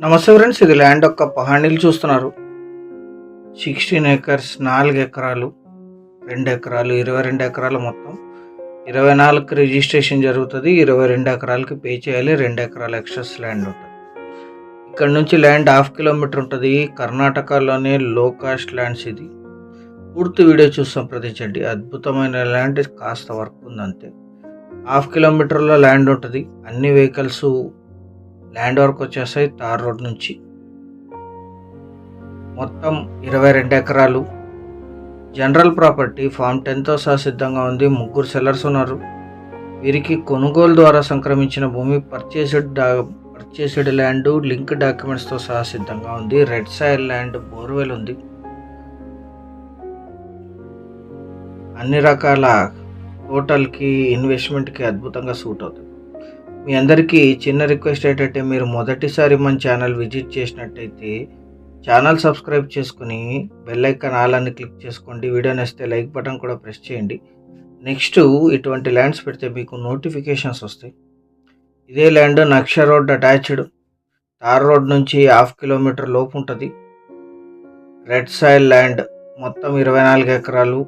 నమస్తే ఫ్రెండ్స్, ఇది ల్యాండ్ యొక్క పహాణీలు చూస్తున్నారు. 16 ఏకర్స్, 4 ఎకరాలు, 2 ఎకరాలు, 22 ఎకరాలు, మొత్తం 24కి రిజిస్ట్రేషన్ జరుగుతుంది. 22 ఎకరాలకి పే చేయాలి. 2 ఎకరాల ఎక్స్ట్రాస్ ల్యాండ్ ఉంటుంది. ఇక్కడ నుంచి ల్యాండ్ 1/2 కిలోమీటర్ ఉంటుంది. కర్ణాటకలోనే లో కాస్ట్ ల్యాండ్స్. ఇది పూర్తి వీడియో చూసి సంప్రదించండి. అద్భుతమైన ల్యాండ్, కాస్త వర్క్ ఉందంతే. 1/2 కిలోమీటర్లో ల్యాండ్ ఉంటుంది. అన్ని వెహికల్స్ ల్యాండ్ వరకు వచ్చేస్తాయి. తార్ రోడ్ నుంచి మొత్తం 22 ఎకరాలు జనరల్ ప్రాపర్టీ. ఫామ్ 10తో సహా సిద్ధంగా ఉంది. 3 సెల్లర్స్ ఉన్నారు. వీరికి కొనుగోలు ద్వారా సంక్రమించిన భూమి పర్చేస్డ్ ల్యాండ్, లింక్ డాక్యుమెంట్స్తో సహా సిద్ధంగా ఉంది. రెడ్ సాయిల్ ల్యాండ్, బోర్వెల్ ఉంది. అన్ని రకాల టోటల్కి ఇన్వెస్ట్మెంట్కి అద్భుతంగా సూట్ అవుతుంది. మీ అందరికీ చిన్న రిక్వెస్ట్ ఏంటంటే, మీరు మొదటిసారి మన ఛానల్ విజిట్ చేసినట్టయితే ఛానల్ సబ్స్క్రైబ్ చేసుకుని బెల్ ఐకాన్ ఆల్ అని క్లిక్ చేసుకోండి. వీడియో నచ్చితే లైక్ బటన్ కూడా ప్రెస్ చేయండి. నెక్స్ట్ ఇటువంటి ల్యాండ్స్ పెడితే మీకు నోటిఫికేషన్స్ వస్తాయి. ఇదే ల్యాండ్ నక్ష రోడ్ అటాచ్డ్. తార్ రోడ్ నుంచి 1/2 కిలోమీటర్ లోపు ఉంటుంది. రెడ్ సాయిల్ ల్యాండ్, మొత్తం 24 ఎకరాలు.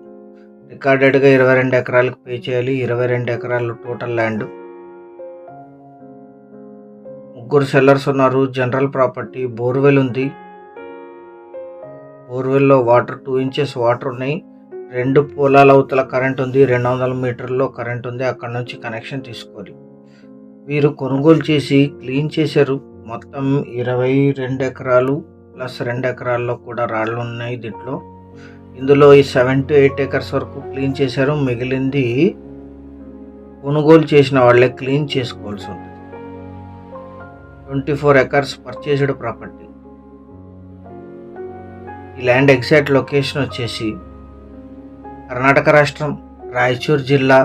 రికార్డెడ్గా 22 ఎకరాలకు పే చేయాలి. 22 ఎకరాలు టోటల్ ల్యాండ్. 3 సెల్లర్స్ ఉన్నారు. General property. బోర్వెల్ ఉంది. బోర్వెల్లో వాటర్ 2 ఇంచెస్ వాటర్ ఉన్నాయి. 2 పొలాల అవతల కరెంట్ ఉంది. 200 మీటర్లో కరెంట్ ఉంది. అక్కడ నుంచి కనెక్షన్ తీసుకోవాలి. వీరు కొనుగోలు చేసి క్లీన్ చేశారు. మొత్తం 22 ఎకరాలు ప్లస్ 2 ఎకరాల్లో కూడా రాళ్ళు ఉన్నాయి దీంట్లో. ఇందులో ఈ 7 to 8 ఎకర్స్ వరకు క్లీన్ చేశారు. మిగిలింది కొనుగోలు చేసిన వాళ్ళే క్లీన్ చేసుకోవాల్సి ఉంటుంది. 24 ఎకర్స్ పర్చేస్డ్ ప్రాపర్టీ. ఈ ల్యాండ్ ఎగ్జాక్ట్ లొకేషన్ వచ్చేసి కర్ణాటక రాష్ట్రం, రాయచూర్ జిల్లా,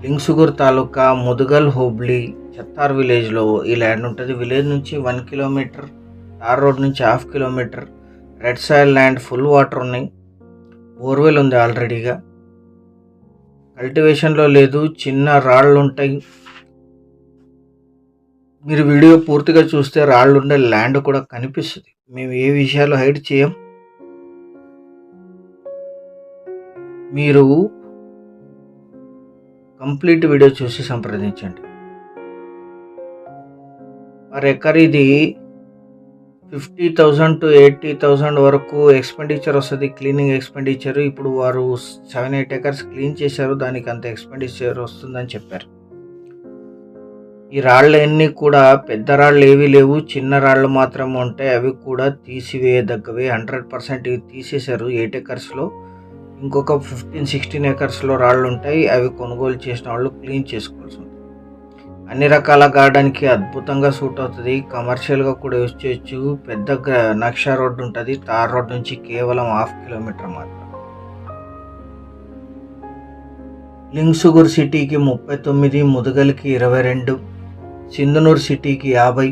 లింగ్సుగూర్ తాలూకా, ముదుగల్ హోబ్లీ, చెత్తార్ విలేజ్లో ఈ ల్యాండ్ ఉంటుంది. విలేజ్ నుంచి 1 కిలోమీటర్, తార్ రోడ్ నుంచి 1/2 kilometre. Red soil land, full water ఉన్నాయి. బోర్వెల్ ఉంది ఆల్రెడీగా. కల్టివేషన్లో లేదు, చిన్న రాళ్ళు ఉంటాయి. మీరు వీడియో పూర్తిగా చూస్తే రాళ్ళు ఉండే ల్యాండ్ కూడా కనిపిస్తుంది. మేము ఏ విషయాలు హైడ్ చేయం. మీరు కంప్లీట్ వీడియో చూసి సంప్రదించండి. పర్ ఎకర్ ఇది 50,000 to 80,000 వరకు ఎక్స్పెండిచర్ వస్తుంది. Cleaning expenditure. ఇప్పుడు వారు 7-8 ఎకర్స్ క్లీన్ చేశారు. దానికి అంత ఎక్స్పెండిచర్ వస్తుందని చెప్పారు. ఈ రాళ్ళన్నీ కూడా పెద్ద రాళ్ళు ఏవి లేవు, చిన్న రాళ్ళు మాత్రమే ఉంటాయి. అవి కూడా తీసివేయదగ్గవే. 100% ఇవి తీసేశారు 8 ఎకర్స్లో. ఇంకొక 15-16 ఎకర్స్లో రాళ్ళు ఉంటాయి. అవి కొనుగోలు చేసిన వాళ్ళు క్లీన్ చేసుకోవాల్సి ఉంటుంది. అన్ని రకాల గార్డెన్కి అద్భుతంగా సూట్ అవుతుంది. కమర్షియల్గా కూడా యూజ్ చేయొచ్చు. పెద్ద నక్ష రోడ్డు ఉంటుంది. తార్ రోడ్ నుంచి కేవలం 1/2 కిలోమీటర్ మాత్రం. లింగ్సుగూర్ సిటీకి 39, ముదుగల్కి 22, సింధనూర్ సిటీకి 50,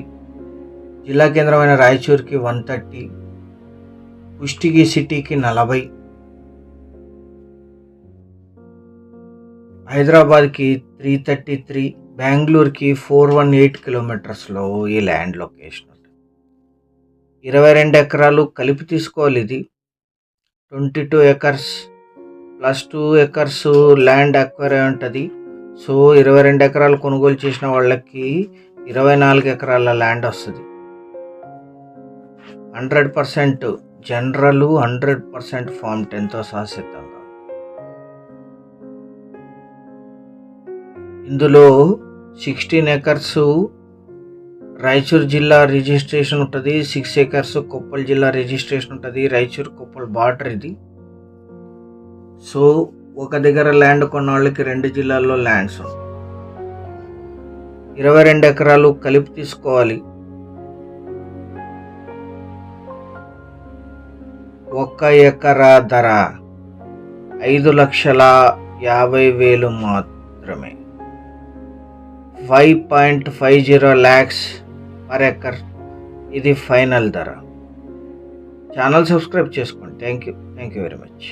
జిల్లా కేంద్రమైన రాయచూర్కి 130, కుష్టిగి సిటీకి 40, హైదరాబాద్కి 333, బెంగళూరుకి 418 కిలోమీటర్స్లో ఈ ల్యాండ్ లొకేషన్ ఉంటుంది. 22 ఎకరాలు కలిపి తీసుకోవాలి. ఇది 22 acres plus 2 acres land acquire అయి ఉంటుంది. సో 22 ఎకరాలు కొనుగోలు చేసిన వాళ్ళకి 24 ఎకరాల ల్యాండ్ వస్తుంది. 100% జనరల్, 100% ఫామ్ 10తో సహా సిద్ధంగా. ఇందులో 16 ఎకర్స్ రాయచూర్ జిల్లా రిజిస్ట్రేషన్ ఉంటుంది. 6 ఎకర్స్ కొప్పల్ జిల్లా రిజిస్ట్రేషన్ ఉంటుంది. రాయచూర్ కొప్పల్ బార్డర్ ఇది. సో ఒక దగ్గర ల్యాండ్ కొన్న వాళ్ళకి 2 జిల్లాల్లో ల్యాండ్స్ ఉంటాయి. 22 ఎకరాలు కలిపి తీసుకోవాలి. 1 ఎకరా ధర 5,50,000 మాత్రమే. 5.50 lakhs పర్ ఎకర్. ఇది ఫైనల్ ధర. ఛానల్ సబ్స్క్రైబ్ చేసుకోండి. Thank you very much.